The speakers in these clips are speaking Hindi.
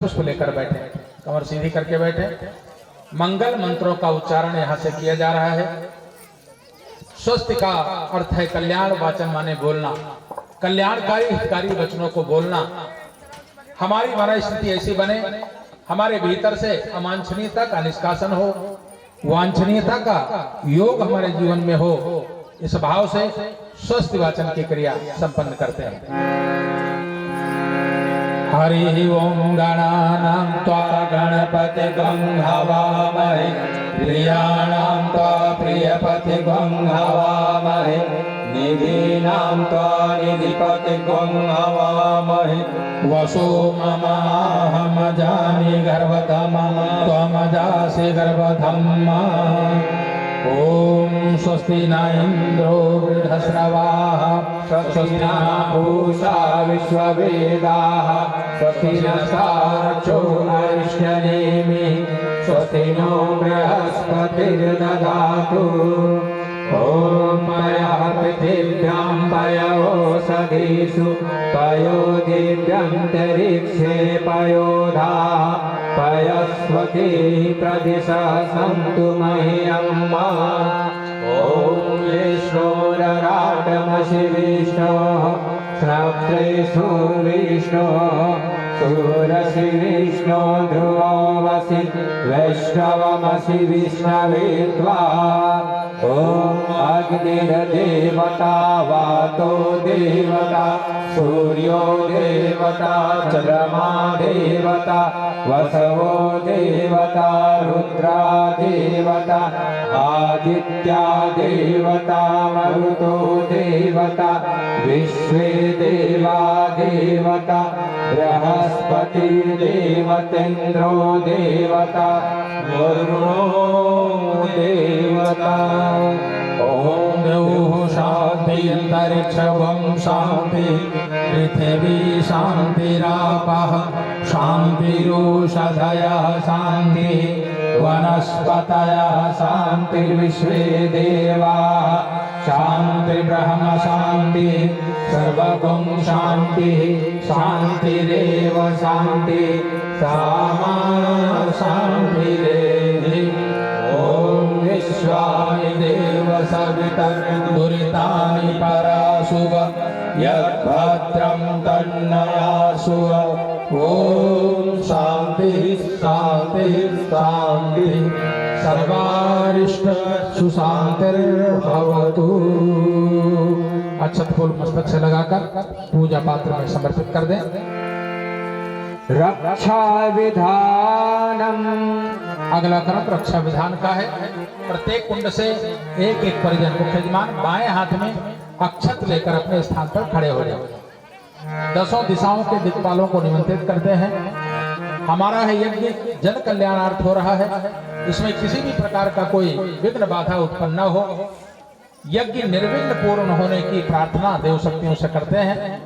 पुष्प लेकर बैठे, कमर सीधी करके बैठे। मंगल मंत्रों का उच्चारण यहाँ से किया जा रहा है। स्वस्ति का अर्थ है कल्याण वाचन, माने बोलना, कल्याणकारी हितकारी वचनों को बोलना। हमारी मनस्थिति ऐसी बने, हमारे भीतर से अवांछनीयता का निष्कासन हो, वांछनीयता का योग हमारे जीवन में हो। इस भाव से स्वस्ति वाचन की क्रिया संपन्न करते हैं। हरि ओम गणानां त्वा गणपतिगं हवामहे, प्रियाणां त्वा प्रियपतिगं हवामहे, निधीनां त्वा निधिपतिगं हवामहे। वसो ममाहमजामि गर्भतमं त्वमजासि गर्भधम्मा। ओम स्वस्ति न इंद्रो वृद्धश्रवाः, स्वस्ति न पूषा विश्ववेदाः, स्वस्ति नस्तार्क्ष्यो अरिष्टनेमिः, स्वस्ति नो बृहस्पतिर्दधातु। ओम पयः पृथिव्यां पयोषधीषु, पयो दिव्यन्तरिक्षे पयोधाः, पयस्वती प्रदिशः सन्तु मह्यम्मा। ॐ विष्णोरराटमसि विष्णोः, स्रक्त्रेषु विष्णोः, सूरसि विष्णो ध्रुवमसि, वैष्णवमसि विष्णवे त्वा। ॐ अग्निर्देवता वातो देवता, सूर्यो देवता, चन्द्रमा देवता, वसवो देवता, रुद्रा देवता, आदित्या देवता, मरुतो देवता, विश्वे देवा देवता, बृहस्पतिर्देवतेन्द्रो देवता, वरुणो देवता। ओम द्यौः शान्ति, अन्तरिक्षं शान्ति, पृथिवी शान्तिरापः शान्तिरोषधयः शान्तिः, वनस्पतयः शान्तिर्विश्वे देवाः शान्तिर्ब्रह्म शान्तिः, सर्वगं शान्तिः, शान्तिरेव शान्तिः, सामा शान्तिरेधि। ॐ विश्वाय देव सवितर्दुरितानि पराशुव, यद्भद्रं तन्नयाशुव। ओम शांति शांति शांति, सर्वारिष्ट सुशांतिर्भवतु। अक्षत फूल मस्तक से लगाकर पूजा पात्र में समर्पित कर दें। रक्षा विधानम, अगला क्रम रक्षा विधान का है। प्रत्येक कुंड से एक एक परिजन मुख्य यजमान बाएं हाथ में अक्षत लेकर अपने स्थान पर खड़े हो जाए। 10 दिशाओं के दिक्पालों को निमंत्रित करते हैं। हमारा है यज्ञ जन कल्याणार्थ हो रहा है, इसमें किसी भी प्रकार का कोई विघ्न बाधा उत्पन्न न हो। यज्ञ निर्विघ्न पूर्ण होने की प्रार्थना देव शक्तियों से करते हैं।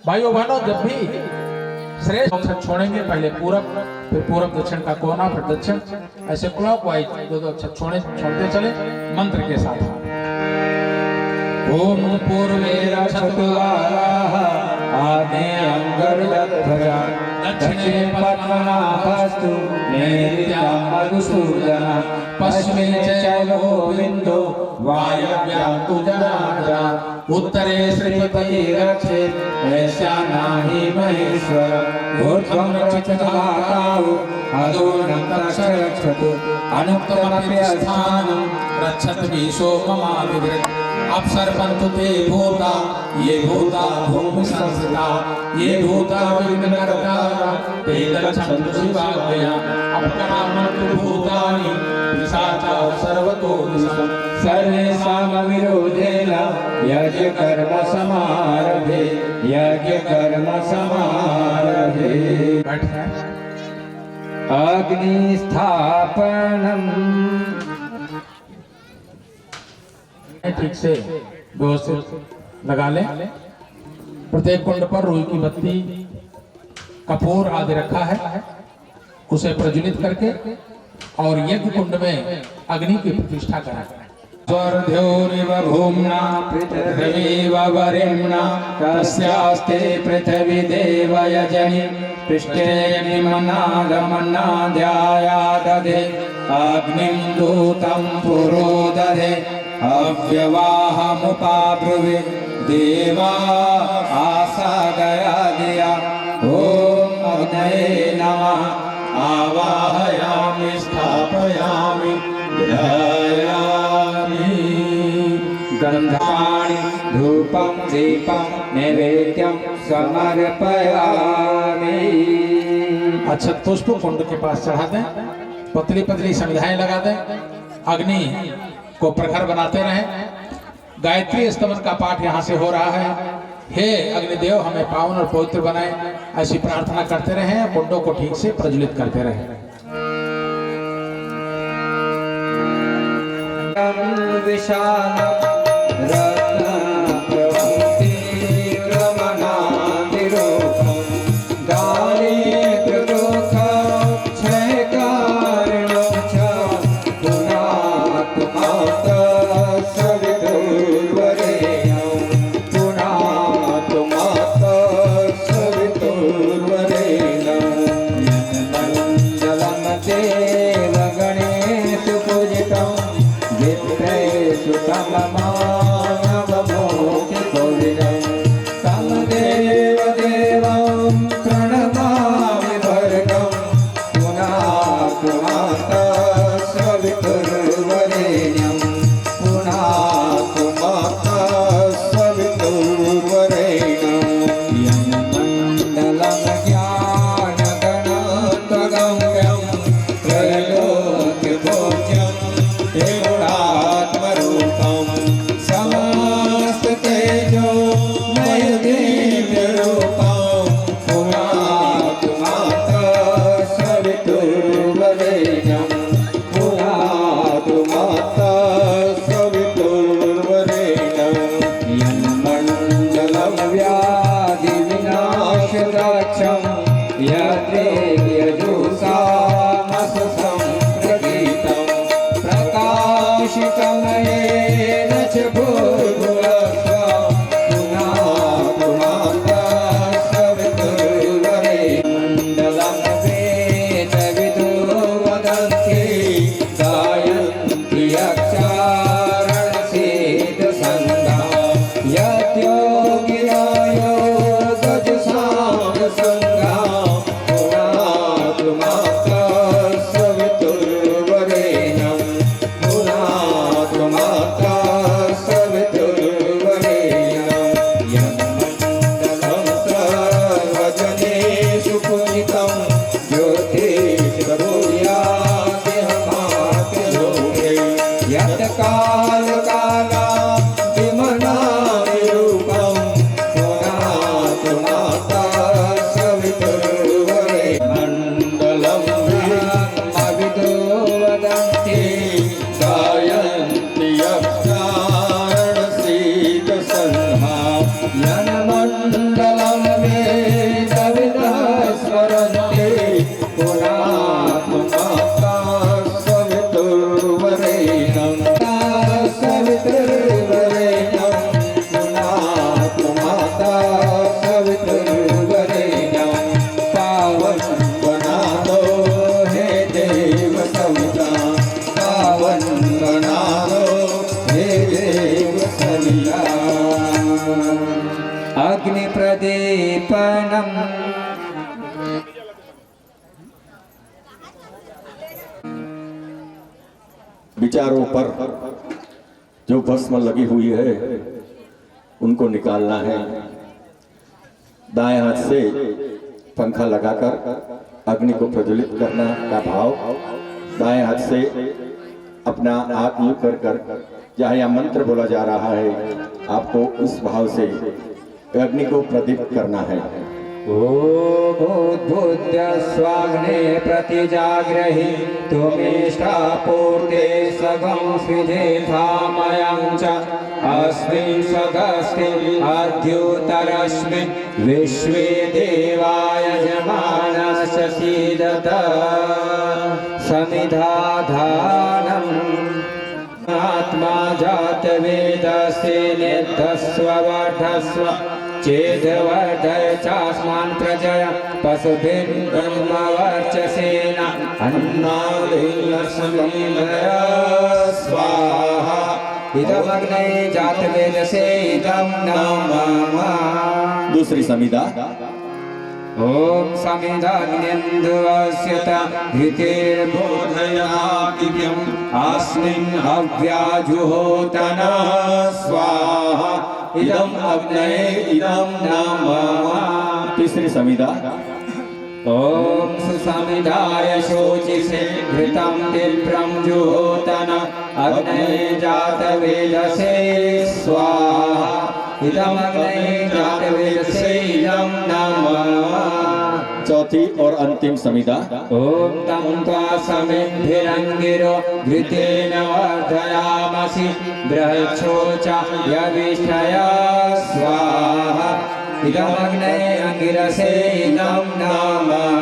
भाइयों बहनों, जब भी श्रेष्ठ अक्षत छोड़ेंगे, पहले पूरब, फिर पूरब दक्षिण का कोना, फिर दक्षिण, ऐसे क्लॉकवाइज 2-2 अक्षत छोड़ते चले मंत्र के साथ। ओम पूर्वे रक्षतु वाराः, आग्नेयं गरुडध्वजा, दक्षिणे पद्मनाभस्तु, नैऋत्यां मधुसूदनः, पश्चिमे च गोविन्दो, वायव्यां तु जनार्दनः, उत्तरे श्रीपति रक्षेत्, ईशानाहि महेश्वर। ऊर्ध्वं रक्षतु वातावो, अधोनं रक्षतु, अनुक्तमपि स्थानं रक्षत विशो ममाविवृत्। अपसर्पन्तु ते भूता, ये भूता भूमि संस्थिता, ये भूता विघ्नकर्ता, ते गच्छन्तु शिवाज्ञया। अपकरामन्तु भूतानि, पिशाचा सर्वतो दिशः, सर्वेषां विरोधेन यज्ञकर्म समारभे, यज्ञकर्म समारभे। अग्निस्थापनम्, ठीक से व्यवस्थित लगा लें। प्रत्येक कुंड पर रुई की बत्ती, कपूर आदि रखा है, उसे प्रज्वलित करके और यज्ञ कुंड में अग्नि की प्रतिष्ठा करें। स्वर्ध्योरिव भूम्ना पृथिवीव वरेण्या तस्यास्ते पृथिवी देवयजनि पृष्ठे निमनादमनाध्यायादधे अग्निं दूतं पुरोदधे अव्यवाहमुपाब्रुवे देवा आसादया दिया ओम अग्नये नमः आवाहयामि स्थापयामि ध्यायामि गन्धानि धूपं दीपं नैवेद्यं समर्पयामि। अच्छा पुष्प कुंड के पास चढ़ा दें, पतली पतली संविधाएं लगा दें, अग्नि को प्रखर बनाते रहें। गायत्री स्तवन का पाठ यहाँ से हो रहा है। हे अग्निदेव हमें पावन और पवित्र बनाए, ऐसी प्रार्थना करते रहें, कुंडों को ठीक से प्रज्वलित करते रहें। विचारों पर जो भस्म लगी हुई है उनको निकालना है। दाएं हाथ से पंखा लगाकर अग्नि को प्रज्वलित करना का भाव, दाएं हाथ से अपना हाथ यूं कर कर जहाँ यह मंत्र बोला जा रहा है आपको उस भाव से अग्नि को प्रदीप्त करना है। भूद्भुत्य स्वाग्ने प्रतिजाग्रहि तुमेष्टापूर्ते सगं स्विधेधामयं च अस्मिन् सदस्ति अद्युतरस्मिन् विश्वे देवाय यजमानस्य सीदत समिधाधानम् आत्मा जात वेदस्य निधस्व वर्धस्व चेदवर्धय चास्मान् प्रजया पशुभिर्ब्रह्मवर्चसेन अन्नादिलक्ष्मीलया स्वाहा इदमग्ने जातवेदसे इदं नमः। दूसरी संविदा। ओम समिदाग्न्यन्दुवस्यत घृतेर्बोधयादिव्यम् अस्मिन् हव्याजुहोतन स्वाहा इदं अग्नये इदं नमः। तीसरी संविदा। ओम सुसमिदाय शोचिसे घृतं तीव्रं जुहोतन अग्नये जातवेदसे स्वाहा इदमग्ने जातवेदसे इदं नमः। चौथी और अंतिम संविदा। ओम तं त्वा समिद्भिरङ्गिरो घृतेन वर्धयामसि बृहच्छोचा यविष्ठया स्वाहा इदमग्ने अंगिरसे इदं नमः।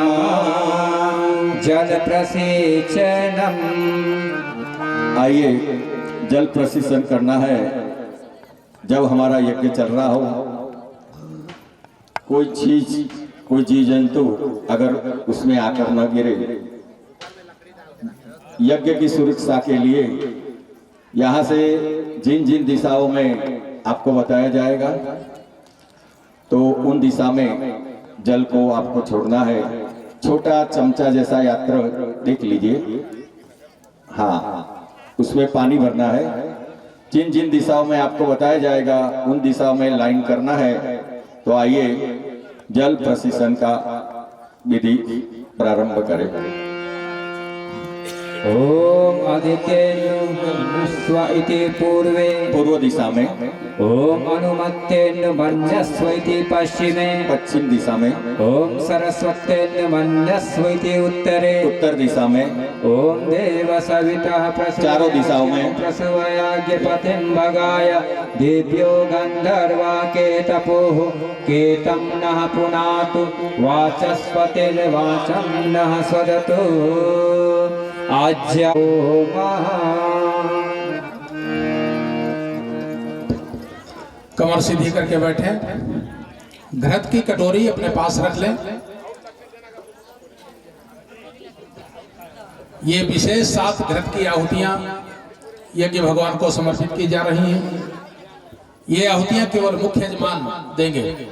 जल प्रसेचनम्। आइए जल प्रशिक्षण करना है। जब हमारा यज्ञ चल रहा हो, कोई जीव जंतु अगर उसमें आकर न गिरे, यज्ञ की सुरक्षा के लिए यहाँ से जिन जिन दिशाओं में आपको बताया जाएगा तो उन दिशा में जल को आपको छोड़ना है। छोटा चमचा जैसा यात्र देख लीजिए, हाँ उसमें पानी भरना है। जिन जिन दिशाओं में आपको बताया जाएगा उन दिशाओं में लाइन करना है। तो आइए जल प्रशिक्षण का विधि प्रारंभ करें। ओम आदित्येन्दुस्व इति पूर्वे पूर्व दिशा में। ओम अनुमत्तेन्दुमन्यस्व इति पश्चिमे पश्चिम दिशा में। ओम सरस्वत्येन्दुमन्यस्व इति उत्तरे उत्तर दिशा में। ओम देव सवितः चारों दिशाओं में। प्रसवयाज्ञपतिं भगाय दिव्यो गन्धर्वा केतपोः केतं नः पुनातु वाचस्पतिर्वाचं नः स्वदतु आज्या कमर सीधी करके बैठे। घृत की कटोरी अपने पास रख लें। ये विशेष 7 घृत की आहुतियां यज्ञ भगवान को समर्पित की जा रही हैं। ये आहुतियां केवल मुख्य यजमान देंगे।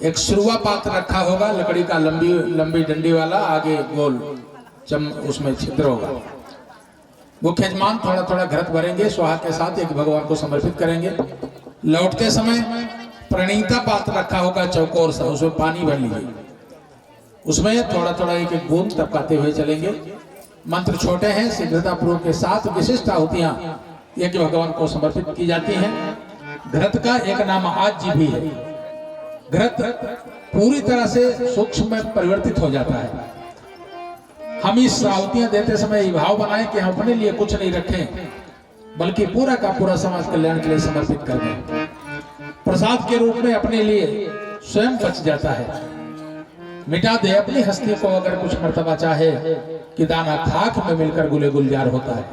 एक सुरवा पात्र रखा होगा लकड़ी का, लंबी डंडी वाला, आगे गोल उसमें छिद्र होगा। मुख्य यजमान थोड़ा थोड़ा घृत भरेंगे, स्वाहा के साथ एक भगवान को समर्पित करेंगे। लौटते समय प्रणीता पात्र रखा होगा चौकोर सा, उसमें पानी भर लीजिए। उसमें थोड़ा थोड़ा एक एक बूंद टपकाते हुए चलेंगे। मंत्र छोटे हैं, शीघ्रतापूर्वक के साथ विशिष्ट आहुतियां यज्ञ भगवान को समर्पित की जाती हैं। घृत का एक नाम आज्य भी है। घृत पूरी तरह से सूक्ष्म में परिवर्तित हो जाता है। हम इस आहुतियां देते समय ये भाव बनाएं कि हम अपने लिए कुछ नहीं रखें, बल्कि पूरा का पूरा समाज कल्याण के लिए समर्पित कर दें। प्रसाद के रूप में अपने लिए स्वयं बच जाता है। मिटा दे अपनी हस्ती को अगर कुछ मर्तबा चाहे कि दाना खाक में मिलकर गुले गुलजार होता है।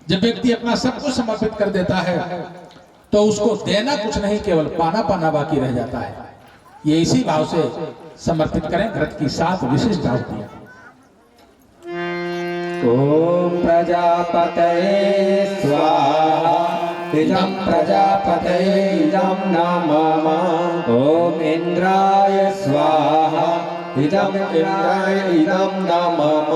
जब व्यक्ति अपना सब कुछ समर्पित कर देता है तो उसको देना कुछ नहीं, केवल पाना पाना बाकी रह जाता है। ये इसी भाव से समर्पित करें घृत की 7 विशिष्ट आहुतियां। ओम प्रजापतये स्वाहा इदं प्रजापतये इदं नमः। ओम इंद्राय स्वाहा इदं इंद्राय इदं नमः।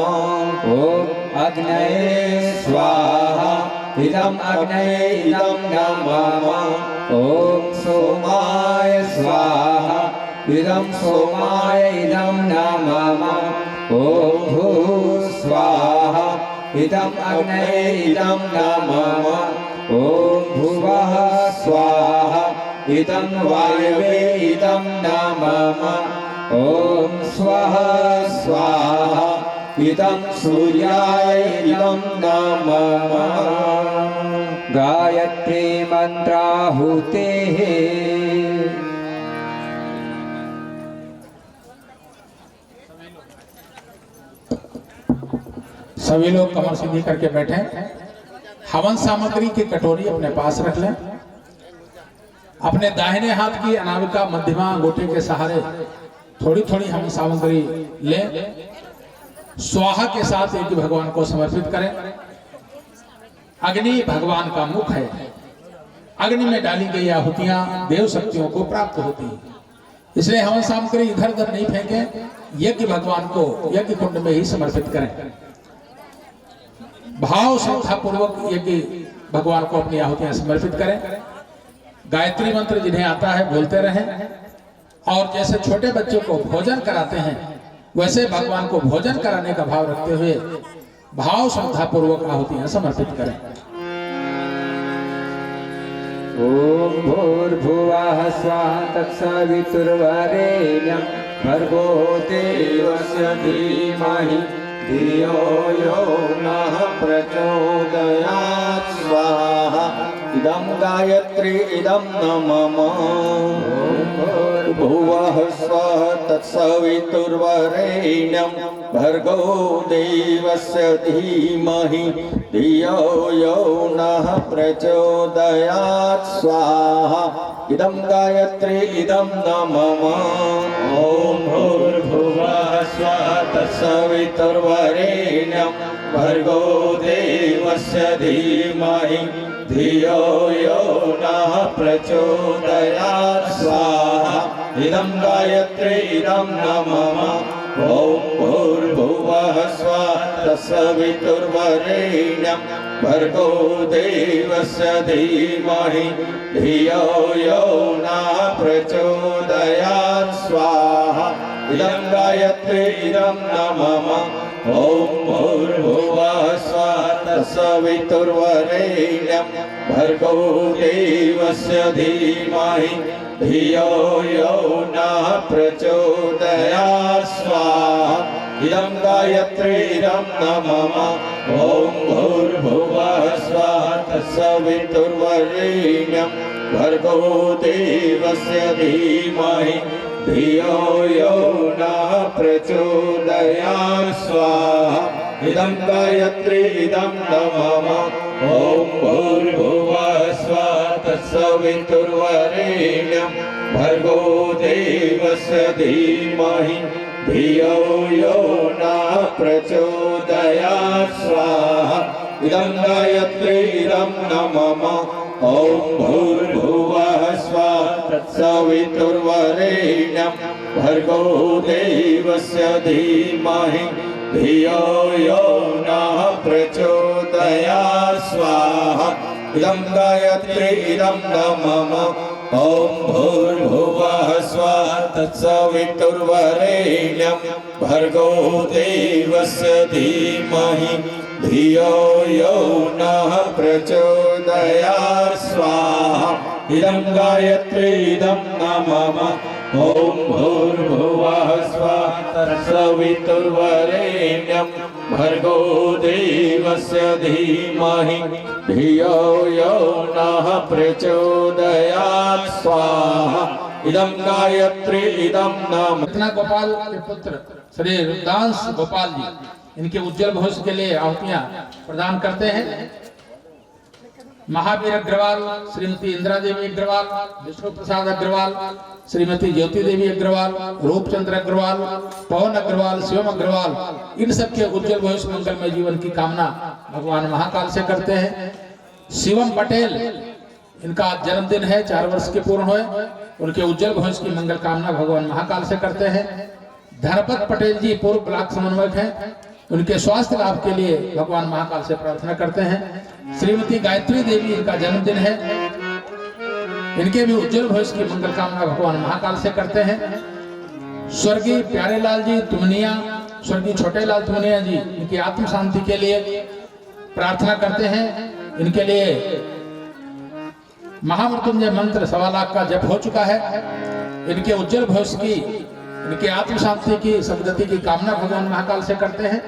ओम अग्नये स्वाहा इदं अग्नये इदं नमः। ओम सोमाय स्वाहा इदं सोमाय इदं नमः। ओम भूः स्वाहा इदं अग्नये इदं नमः। ओम भुवः स्वाहा इदं वायवे इदं नमः। ओम स्वः स्वाहा इदं सूर्याय इदं नमः। गायत्री मंत्राहुतेः। सभी लोग कमर सीधी करके बैठे। हवन सामग्री की कटोरी अपने पास रख लें। अपने दाहिने हाथ की अनामिका मध्यमा अंगूठे के सहारे थोड़ी थोड़ी हम सामग्री लें, स्वाहा के साथ एक भगवान को समर्पित करें। अग्नि भगवान का मुख है, अग्नि में डाली गई आहुतियां देव शक्तियों को प्राप्त होती है, इसलिए हवन सामग्री इधर उधर नहीं फेंकें, यज्ञ भगवान को यज्ञ कुंड में ही समर्पित करें। भाव श्रद्धा पूर्वक यज्ञ भगवान को अपनी आहुतियां समर्पित करें। गायत्री मंत्र जिन्हें आता है बोलते रहें, और जैसे छोटे बच्चों को भोजन कराते हैं वैसे भगवान को भोजन कराने का भाव रखते हुए भाव श्रद्धा पूर्वक आहुतियां समर्पित करें। ओम भूर्भुवः स्वः तत्सवितुर्वरेण्यं भर्गो देवस्य धीमहि धियो यो नः प्रचोदयात् स्वाहा। इदं गायत्री इदं न मम। भूर्भुवः स्वः तत्सवितुर्वरेण्यं भर्गो देवस्य धीमहि धियो यो नः प्रचोदयात् स्वाहा। इदं गायत्री इदं न मम। ॐ भूर्भुवः स्वः तत्सवितुर्वरेण्यं भर्गो देवस्य धीमहि धियो यो नः प्रचोदयात् स्वाहा। इदं गायत्री इदं न मम। ॐ भूर्भुवः स्वः तत्सवितुर्वरेण्यं भर्गो देवस्य धीमहि धियो यो नः प्रचोदयात् स्वाहा। इदं गायत्री इदं न मम। ॐ भूर्भुवः स्वः तत्सवितुर्वरेण्यं भर्गो देवस्य धीमहि धियो यो नः प्रचोदयात् स्वाहा। इदं गायत्री इदं न मम। ॐ भूर्भुवः स्वः तत्सवितुर्वरेण्यं भर्गो देवस्य धीमहि धियो यो नः प्रचोदयात् स्वाहा। इदं गायत्री इदं न मम। ॐ भूर्भुवः स्वः तत्सवितुर्वरेण्यं भर्गो देवस्य धीमहि धियो यो नः प्रचोदयात् स्वाहा। इदं गायत्री इदं न मम। ॐ भूर्भुवः स्वः तत्सवितुर्वरेण्यं भर्गो देवस्य धीमहि धियो यो नः प्रचोदयात् स्वाहा। इदं गायत्री इदं न मम। ॐ भूर्भुवः स्वः तत्सवितुर्वरेण्यं भर्गो देवस्य धीमहि धियो यो नः प्रचोदयात् स्वाहा। इदं गायत्री इदं न मम। ॐ भूर्भुवः स्वः तत्सवितुर्वरेण्यं भर्गो देवस्य धीमहि धियो यो नः प्रचोदयात् स्वाहा। इदं गायत्री इदं न मम। इतना गोपाल के पुत्र श्री रुद्रांश गोपाल जी इनके उज्जवल भविष्य के लिए आहुतियां प्रदान करते हैं। महावीर अग्रवाल, श्रीमती इंदिरा देवी अग्रवाल, विष्णु प्रसाद अग्रवाल, श्रीमती ज्योति देवी अग्रवाल, रूपचंद्र अग्रवाल, पवन अग्रवाल, शिवम अग्रवाल, इन सबके उज्जवल भविष्य मंगलमय जीवन की कामना भगवान महाकाल से करते हैं। शिवम पटेल इनका जन्मदिन है, 4 वर्ष के पूर्ण हुए, उनके उज्जवल भविष्य की मंगल कामना भगवान महाकाल से करते हैं। धनपत पटेल जी पूर्व ब्लॉक समन्वयक हैं, उनके स्वास्थ्य लाभ के लिए भगवान महाकाल से प्रार्थना करते हैं। श्रीमती गायत्री देवी इनका जन्मदिन है, इनके भी उज्जवल भविष्य की मंगल कामना भगवान महाकाल से करते हैं। स्वर्गीय प्यारेलाल जी तुमनिया, स्वर्गीय छोटेलाल तुमनिया जी इनकी आत्म शांति के लिए प्रार्थना करते हैं। इनके लिए महामृत्युंजय मंत्र 1.25 लाख का जप हो चुका है। इनके उज्जवल भविष्य की, इनके आत्म शांति की, सद्गति की कामना भगवान महाकाल से करते हैं।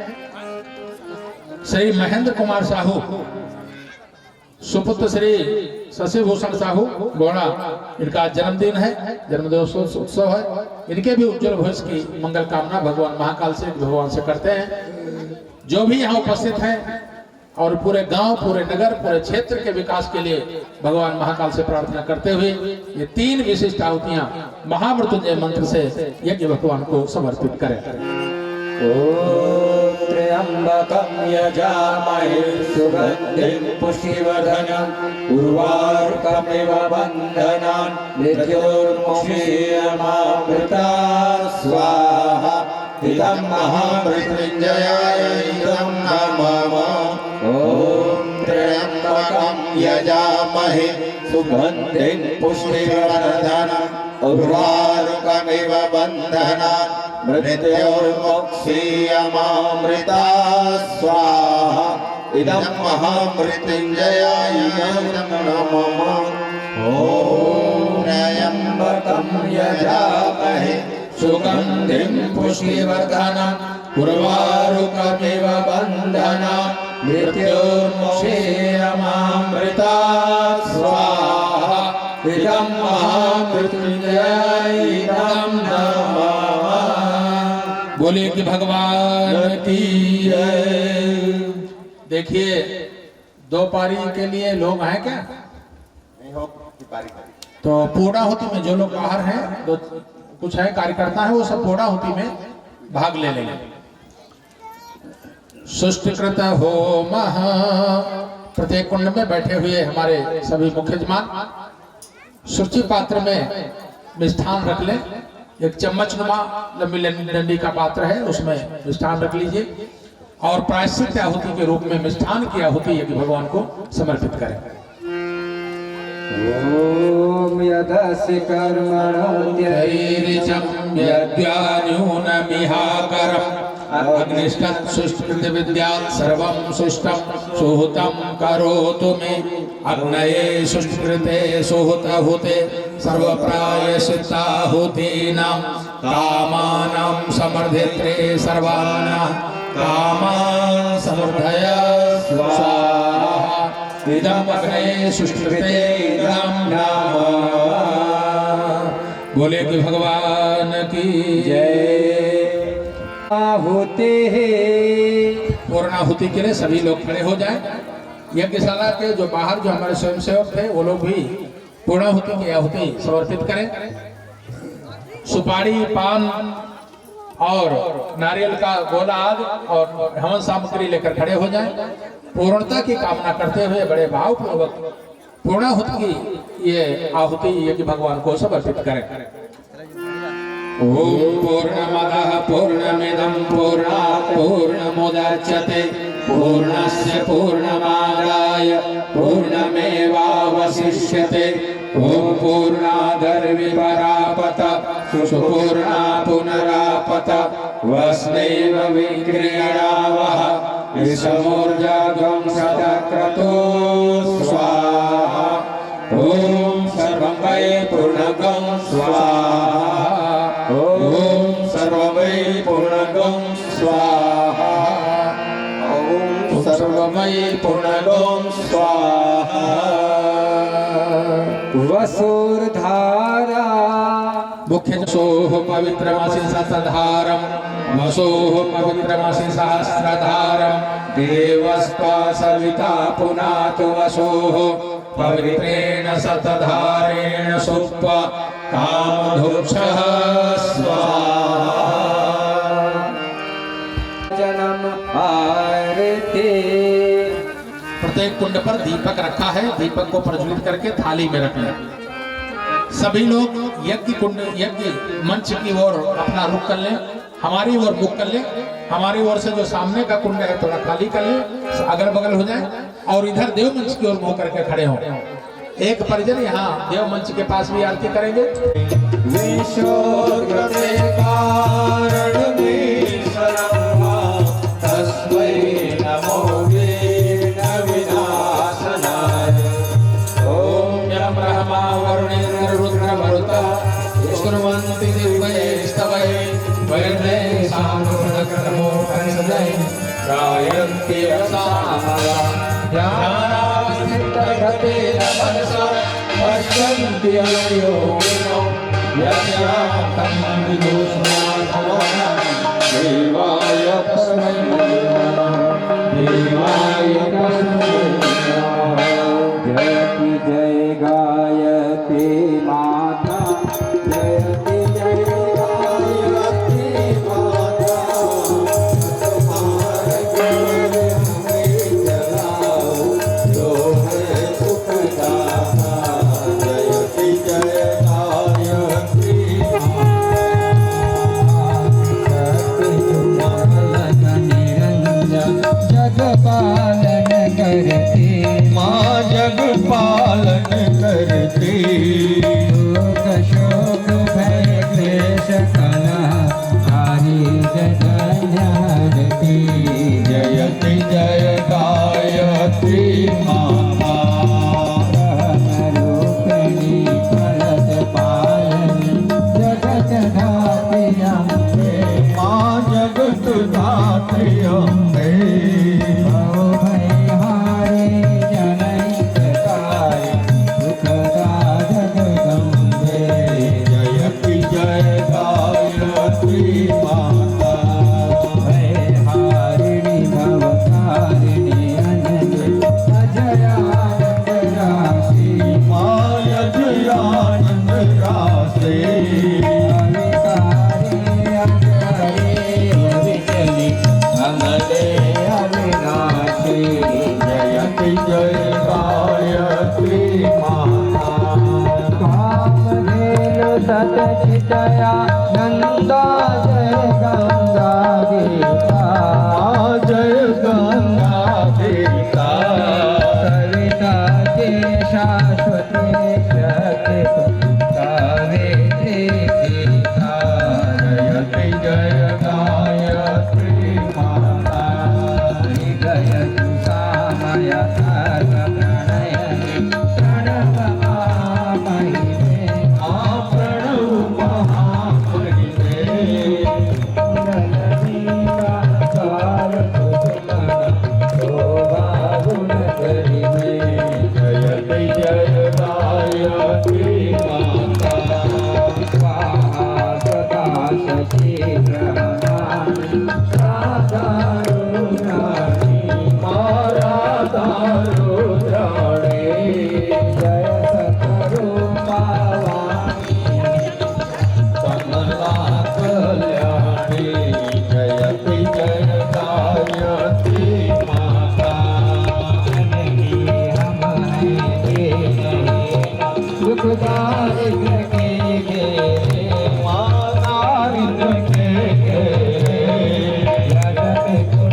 श्री महेंद्र कुमार साहू, सुपुत्र श्री शशिभूषण साहू गोड़ा, इनका जन्मदिन है, जन्मदिन उत्सव है। इनके भी उज्जवल भविष्य की मंगल कामना भगवान महाकाल से, भगवान से करते हैं। जो भी यहाँ उपस्थित हैं और पूरे गांव, पूरे नगर, पूरे क्षेत्र के विकास के लिए भगवान महाकाल से प्रार्थना करते हुए ये 3 विशिष्ट आहुतियां महामृत्युंजय मंत्र से यज्ञ भगवान को समर्पित करें। ॐ त्र्यम्बकं यजामहे सुगन्धिं पुष्टिवर्धनम् उर्वारुकमिव बन्धनान् मृत्योर्मुक्षीयमामृता स्वाहा। इदं महामृत्युञ्जयाय इदं नमः। ॐ त्र्यम्बकं यजामहे सुगन्धिं पुष्टिवर्धनम् उर्वारुकमिव बन्धनान् मृत्योर्मुक्षीयमामृता स्वाहा। इदं महामृत्युञ्जयाय नमः। ॐ त्र्यम्बकं यजामहे सुगन्धिं पुष्टिवर्धनम् उर्वारुकमिव बन्धनान् मृत्योर्मुक्षीयमामृता स्वाहा। इदं महामृत्युञ्जयाय नमः। बोलिए कि भगवान की जय। देखिए 2 पारी के लिए लोग हैं क्या? तो पूर्णाहुति में जो लोग बाहर हैं, तो कुछ है कार्यकर्ता है, वो सब पूर्णाहुति में भाग ले लेंगे। सुष्टिकृत होम, प्रत्येक कुंड में बैठे हुए हमारे सभी मुख्य यजमान सूची पात्र में मिष्ठान रख लें। एक चम्मच नुमा लंबी डंडी का पात्र है, उसमें मिष्ठान रख लीजिए और प्रायश्चित आहुति के रूप में मिष्ठान की आहुति यज्ञ भगवान को समर्पित करें। ॐ यदसि कर्मणोऽत्यैर्जं यद्यान्यूनमिहाकरम् अग्निष्टत्सुष्कृतविद्यात् सर्वं सुष्टं सुहुतं करोतु मे। अग्नये सुष्कृते सुहुतहुते सर्वप्रायश्चित्ताहुतीनां कामानां समर्धित्रे सर्वान् कामान् समर्धय स्वाहा। इदं अग्नये सुष्कृते इदं नमः। बोले कि भगवान की जय। आहुति पूर्णाहुति के लिए सभी लोग खड़े हो जाएं। यज्ञशाला के जो बाहर जो हमारे स्वयंसेवक थे वो लोग भी पूर्णाहुति की आहुति समर्पित करें। सुपारी, पान और नारियल का गोला आदि और हवन सामग्री लेकर खड़े हो जाएं। पूर्णता की कामना करते हुए बड़े भावपूर्वक पूर्णाहुति की ये आहुति यज्ञ भगवान को समर्पित करें। ओम पूर्णमदः पूर्णमिदं पूर्णात् पूर्णमुदच्यते पूर्णस्य पूर्णमादाय पूर्णमेवावशिष्यते। ओम पूर्णादर्विपरापत सुपूर्णा पुनरापत वस्नैव विक्रीणावः विषमोर्जाध्वंसचक्रतो स्वाहा। ओम सर्वं वै पूर्णगं स्वाहा। ओम सर्वं वै पूर्णगं स्वाहा। ओम सर्वं वै पूर्णगं स्वाहा। वसुर्धारा मुख्य सोह पवित्रमसि सतधारम वसोह पवित्रमसि सहस्रधारम देवस्त्वा सविता पुनातु वसोह पवित्रेण सतधारेण सुप्त्वा कामधुक्षः स्वाहा। जन्म आरती। प्रत्येक कुंड पर दीपक रखा है, दीपक को प्रज्वलित करके थाली में रख लें। सभी लोग यज्ञ कुंड यज्ञ मंच की ओर अपना रुख कर लें, हमारी ओर मुख कर लें। हमारी ओर से जो सामने का कुंड है थोड़ा खाली कर लें, अगल बगल हो जाए और इधर देव मंच की ओर मुंह करके खड़े हों। एक परिजन यहाँ देव मंच के पास भी आरती करेंगे। तस्मै नमो विघ्नविनाशनाय। ओम यं ब्रह्मा वरुणेन्द्र रुद्र मरुतः स्तुवन्ति दिव्यैस्तवैः वैद्यै सामूढकर्मोपनिषदै गायन्ति रसामला ध्यानावस्थितगतेन मनसा पश्यन्ति योगिनो यस्यां तं विदुषमाधवः देवाय तस्मै नमः। देवाय तस्मै पालन करती माँ जग पालन करती दुख शोक भय क्लेश कलह हारी जगन्यहरती जयति जय गायत्री माता ब्रह्मरूपिणी फलद पालनी जगत धात्री अम्बे माँ जगत धात्री अम्बे भव भयहारी जनैककारी दुखदा जगदम्बे जयति जय गायत्री माता भयहारिणि भवतारिणि अनन्य अजयानन्द राशि माय जयानंद रासे अविकारी अजरे अविचलि अमले अविनाशी जयति जय गायत्री माता कामधेनु सतचितया नन्दा जय गंगा गीता जय गंगा देवता सविता के शाश्वती शक्ति सावित्री सीता जयति जय गायत्री माता गयतु सामय सर्व प्रणयनि प्रणव महामहिमे प्रणव महामहिमे कुण्डलनीका काल कुसुमन शोभा गुण करिमे जयति जय गायत्री माता स्वाहा सदा शची ग्रहणानि साधारुणानि माता रुद्राणी जय सतरूपावाणी कमला कल्याणी जयति जय गायत्री माता जननी हम हैं देवी दुख दारिद्र के घेरे माता के जगत को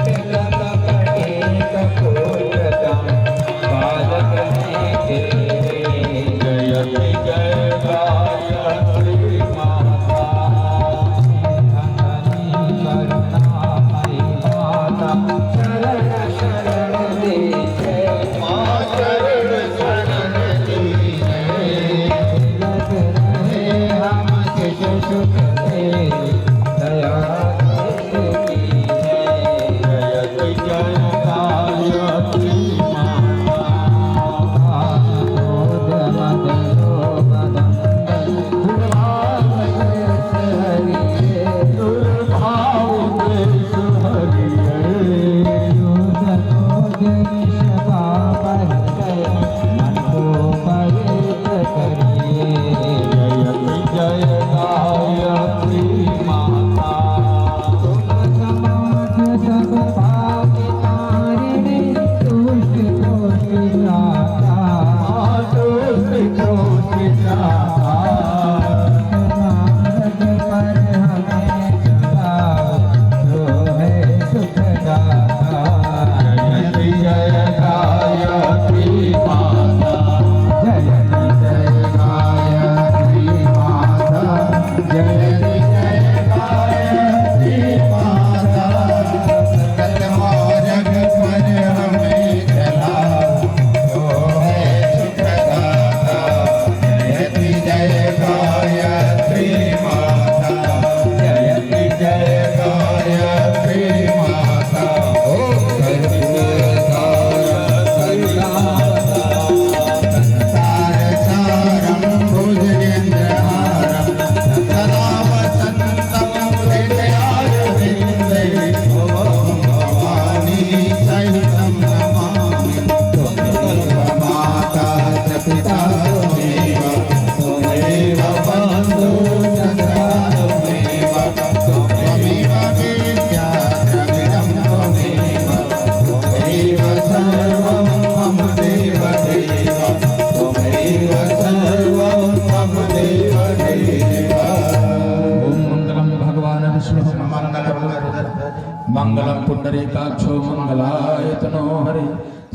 मंगलम पुंडरीकाक्षो मंगलायतनो हरे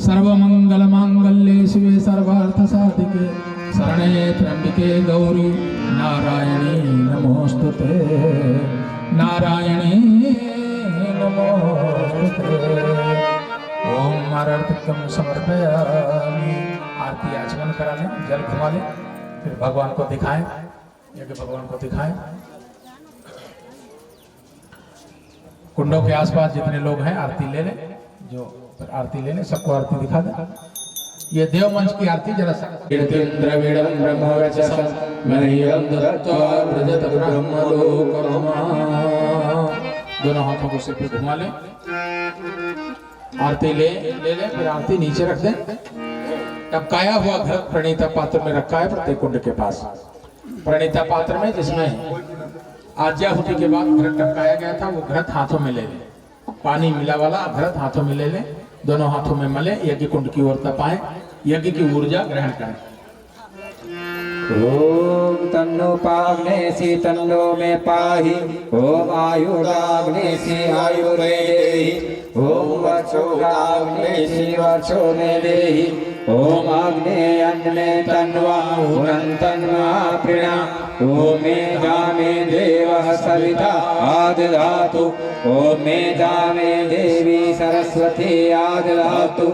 सर्वमंगल मांगल्ये शिवे सर्वार्थ साधिके शरणे त्र्यंबिके गौरी नारायणी नमोस्तुते नारायणी नमोस्तुते। ओम आरतिकम समर्पयामि। आरती आचमन करा लें, जल घुमा लें, फिर भगवान को दिखाएं, यज्ञ भगवान को दिखाएं। कुंडों के आसपास जितने लोग हैं आरती ले लें, जो आरती ले लें, सबको आरती दिखा दें। ये देव मंच की आरती जरा सा द्रविड़ं ब्रह्मवचसं मह्यं दत्त्वा व्रजत ब्रह्मलोकम्। दोनों हाथों को सिर पे घुमा लें, आरती ले लें, फिर आरती नीचे रख दें। टपकाया हुआ घृत प्रणीता पात्र में रखा है प्रत्येक कुंड के पास। प्रणीता पात्र में जिसमें आज्ञाहुति के बाद घृत टपकाया गया था, वो घृत हाथों में ले लें। पानी मिला वाला घृत हाथों में ले लें, दोनों हाथों में मले, यज्ञ कुंड की ओर तपाएं, यज्ञ की ऊर्जा ग्रहण करें। ओम तन्नो पाग्नेसी तन्नो में पाहि। ओम आयुराग्नेसी आयुरे देहि। ओम वचोराग्नेसी वचो में देहि। ओम आग्नेय अन्ने तन्वा तन्वा प्रणा। ओम मेधा में देवः सविता आदधातु। ओम मेधा में देवी सरस्वती आदधातु।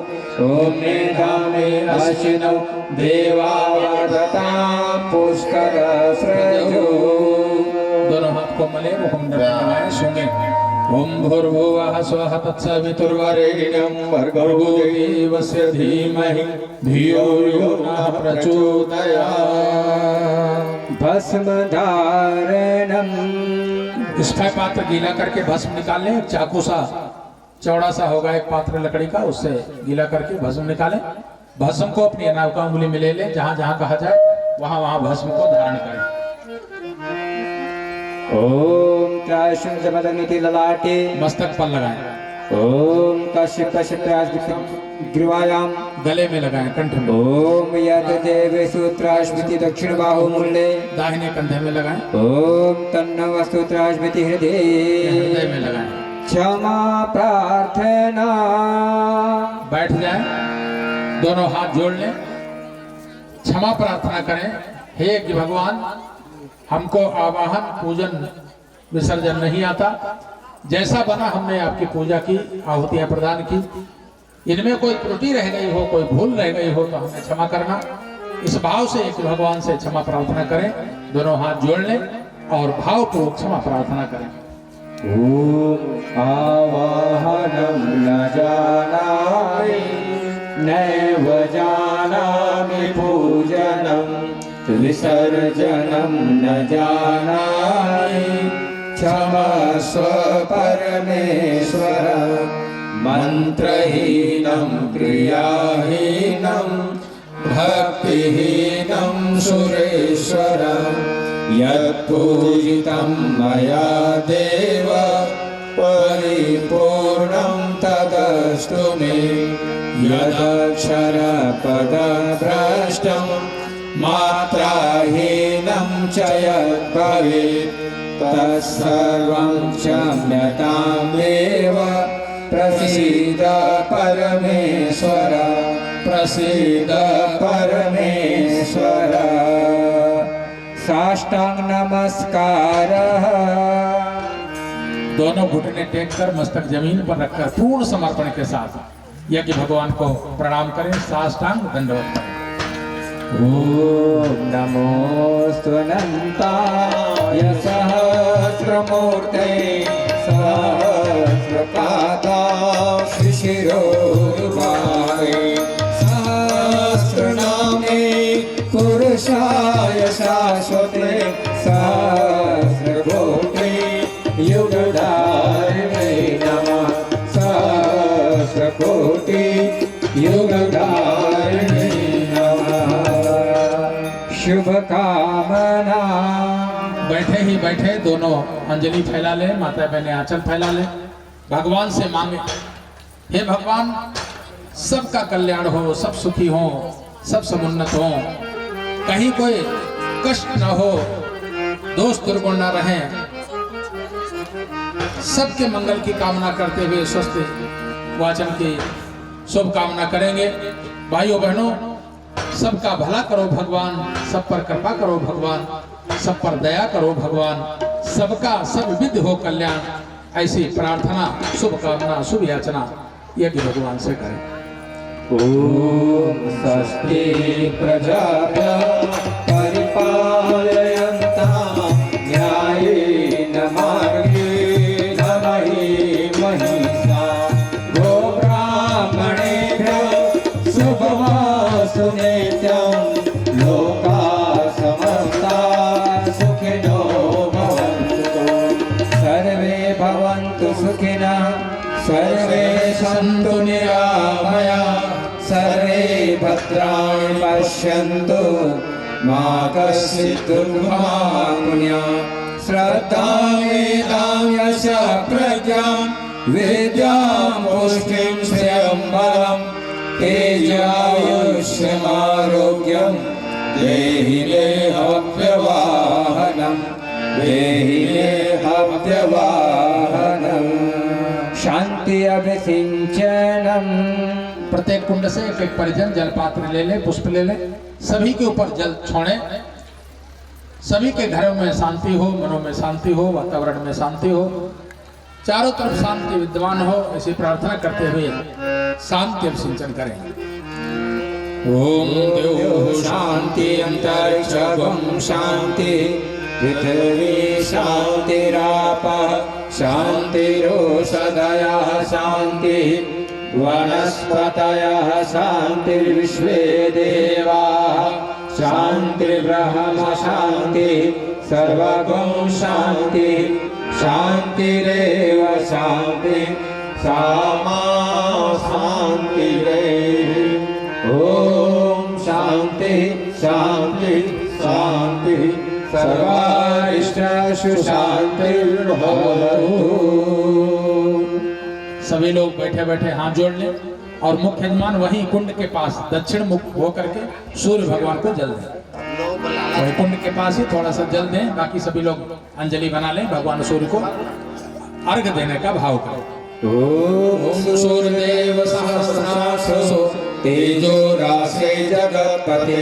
ओम मेधा में अश्विनौ देवा वर्धतां पुष्कर सृजो। दोनों हाथ को मले, वो हम लगाएं, सूंघे। ओम भूर्भुवः स्वः तत्सवितुर्वरेण्यं भर्गो देवस्य धीमहि धियो यो नः प्रचोदयात्। भस्म धारणम। स्फय पात्र गीला करके भस्म निकाल लें। चाकू सा चौड़ा सा होगा एक पात्र लकड़ी का, उससे गीला करके भस्म निकालें। भस्म को अपनी अनावका उंगली में ले लें, जहां जहां कहा जाए वहां वहां भस्म को धारण करें। ओम त्राशुंजमदनिति ललाटे। मस्तक पर लगाएं, ओम कश्यप ग्रीवायाम। गले में लगाएं, कंठ में। ओम यद देवे सूत्राश्मिति दक्षिण बाहुमूले। दाहिने कंधे में लगाएं, ओम तन्नव सूत्राश्मिति हृदय में लगाएं। क्षमा प्रार्थना। बैठ जाएं, दोनों हाथ जोड़ लें, क्षमा प्रार्थना करें। हे कि भगवान, हमको आवाहन पूजन विसर्जन नहीं आता, जैसा बना हमने आपकी पूजा की, आहुतियां प्रदान की, इनमें कोई त्रुटि रह गई हो, कोई भूल रह गई हो तो हमें क्षमा करना। इस भाव से एक भगवान से क्षमा प्रार्थना करें, दोनों हाथ जोड़ लें और भावपूर्वक क्षमा प्रार्थना करें। ओम आवाहनं न जानामि नैव जानामि पूजनं विसर्जनं न जानामि क्षमस्व परमेश्वर। मंत्रहीनं क्रियाहीनं भक्तिहीनं सुरेश्वर। यत्पूजितं मया देव परिपूर्णं तदस्तु मे। यदक्षरपदभ्रष्टं मात्राहीनं च यद्भवेत् तत्सर्वं क्षम्यतां देव। प्रसीद परमेश्वर, प्रसीद परमेश्वर। साष्टांग नमस्कारः। दोनों घुटने टेक कर मस्तक जमीन पर रखकर पूर्ण समर्पण के साथ यज्ञ भगवान को प्रणाम करें, साष्टांग दंडवत करें। ओम नमोस्तुनन्ताय सहस्रमूर्ते सहस्रपादा शिशिरोरुबाहे। सहस्रनामे पुरुषाय शाश्वते सहस्रकोटि युगधारिणे नमः। सहस्रकोटि युगधारिणे नमः। शुभ कामना। बैठे ही बैठे दोनों अंजलि फैला ले, माता बहने आंचल फैला ले, भगवान से मांगे, हे भगवान, सबका कल्याण हो, सब सुखी हो, सब समुन्नत हो, कहीं कोई कष्ट न हो, दोष दुर्गुण न रहे, सबके मंगल की कामना करते हुए स्वस्थ वाचन की शुभ कामना करेंगे। भाइयों बहनों, सबका भला करो भगवान, सब पर कृपा करो भगवान, सब पर दया करो भगवान, सबका सब विध हो कल्याण, ऐसी प्रार्थना शुभ कामना शुभ याचना यज्ञ भगवान से करें। ॐ स्वस्ति प्रजाभ्यः परिपालयन्तां न्यायेन मार्गेण महीं महिषा गोब्राह्मणेभ्यः शुभमस्तु नित्यं लोकाः समस्ताः सुखिनो भवन्तु सर्वे भवन्तु सुखिनः सर्वे सन्तु निरामयाः सर्वे भद्राणि पश्यन्तु मा कश्चित् दुर्भाग्यात् श्रद्धां वेदां यश प्रज्ञां विद्यां पुष्टिं श्रियं बलं तेजायुष्यमारोग्यं देहि देहव्यवाहनं देहि देहव्यवाहनं शांति अभिसिंचनम। प्रत्येक कुंड से एक एक परिजन जल पात्र ले ले, पुष्प ले ले, सभी के ऊपर जल छोड़े। सभी के घरों में शांति हो, मनों में शांति हो, वातावरण में शांति हो, चारों तरफ शांति विद्यमान हो, ऐसी प्रार्थना करते हुए शांति अभिसिंचन करेंगे। ओम द्यौः शांति अंतरिक्षं शांति पृथ्वी शांतिरापः शांतिरोषधयः शांति वनस्पतयः शांतिर्विश्वे देवाः शांतिर्ब्रह्म शांति सर्वगं शांति शांतिरेव शांति सामा शांतिरेव। ओम शांति शांति शांति सर्वारिष्टाशु शांतिर्भवतु। सभी लोग बैठे बैठे हाथ जोड़ लें और मुख्य यजमान वहीं कुंड के पास दक्षिण मुख होकर के सूर्य भगवान को जल दें। वही कुंड के पास ही थोड़ा सा जल दें, बाकी सभी लोग अंजलि बना लें, भगवान सूर्य को अर्घ देने का भाव करें। ओम सूर्यदेव सहस्राक्षो तेजो राशे जगत्पते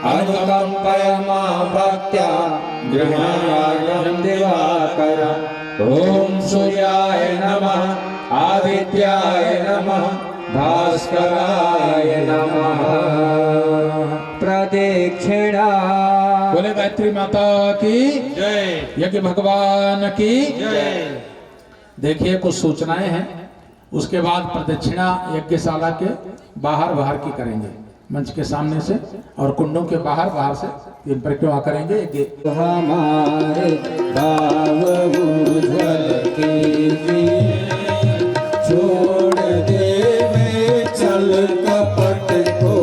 अनुकंपय मां भक्त्या गृहाणायं दिवाकर। ओम सूर्याय नमः आदित्याय नमः भास्कराय नमः। प्रदक्षिणा। बोले गायत्री माता की जय, यज्ञ भगवान की जय। देखिए कुछ सूचनाएं हैं, उसके बाद प्रदक्षिणा यज्ञशाला के बाहर की करेंगे, मंच के सामने से और कुंडों के बाहर से तीन परिक्रमा करेंगे। हमारे भाव उज्ज्वल कीजिए, छोड़ देवे चल कपट को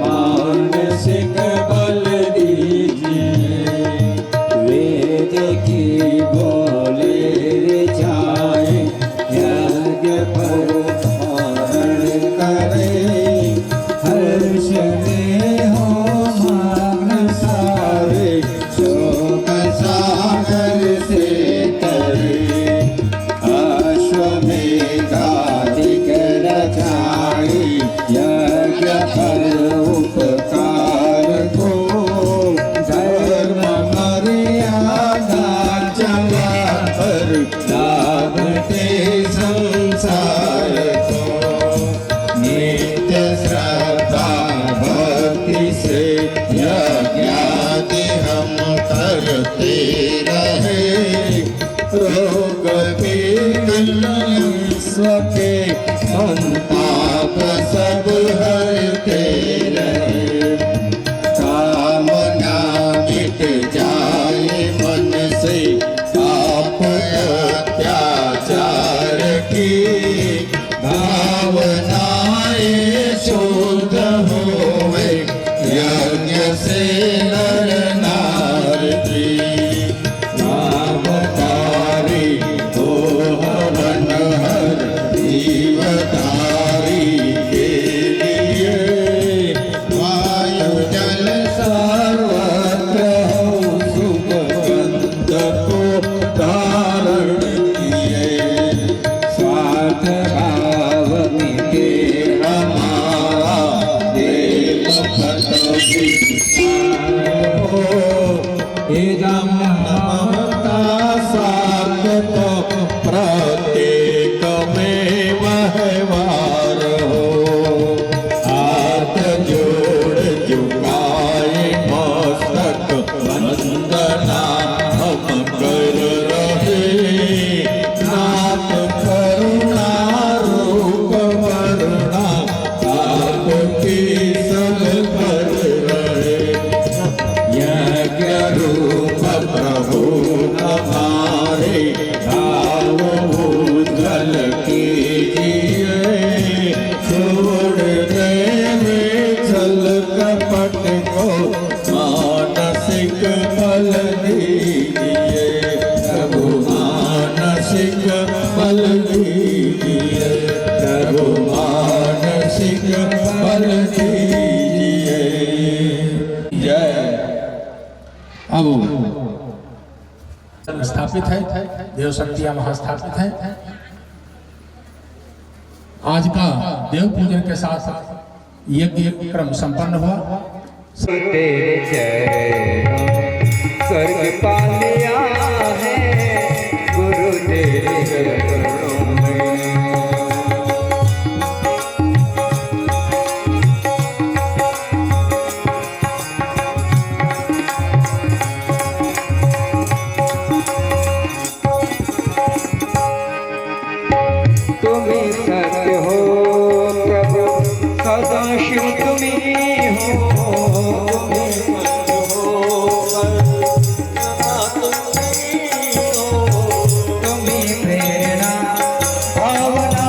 मानसिक बल दीजिए। वेद की बोले रिझाए यज्ञ पर हरण करे। हर्ष में हो मग्न सारे शोक सागर से तरे। अश्वमेधाधिक रचाई यज्ञ पर उपकार को। धर्म मर्यादा चला पर लाभते संसार को। नित्य श्रद्धा भक्ति से यज्ञादि हम करते रहे। रोग पीड़न विश्व के संताप सब हरते रहे। कामना मिट जाए मन से पाप अत्याचार की। भावनाएं शुद्ध होवे यज्ञ से नर नार की। नामधारी हो हवन हर जीवधारी के लिए इदं नमतासात्तो प्रत्येकमेव व्यवहारो हाथ जोड़ झुकाए मस्तक वंदना हम कर रहे नाथ करुणा रूप वरुणा आपकी सब कर रहे यज्ञ रूप प्रभु हमारे भाव उज्जवल कीजिए छोड़ दे में छल कपट को मानसिक फल दीजिए प्रभु मानसिक फल दीजिए प्रभु मानसिक फल दीजिए जय। अब स्थापित है, देव शक्तियां वहां स्थापित हैं। आज का देव पूजन के साथ यज्ञ क्रम संपन्न हुआ। तेरे चरणों स्वर्ग पा लिया है गुरु तेरे चरणों में। तुम्हें सत्य हो प्रभु सदा शिव तुम्हें हो। तुम्हें सत्य हो सदा तुम्हें प्रेरणा भावना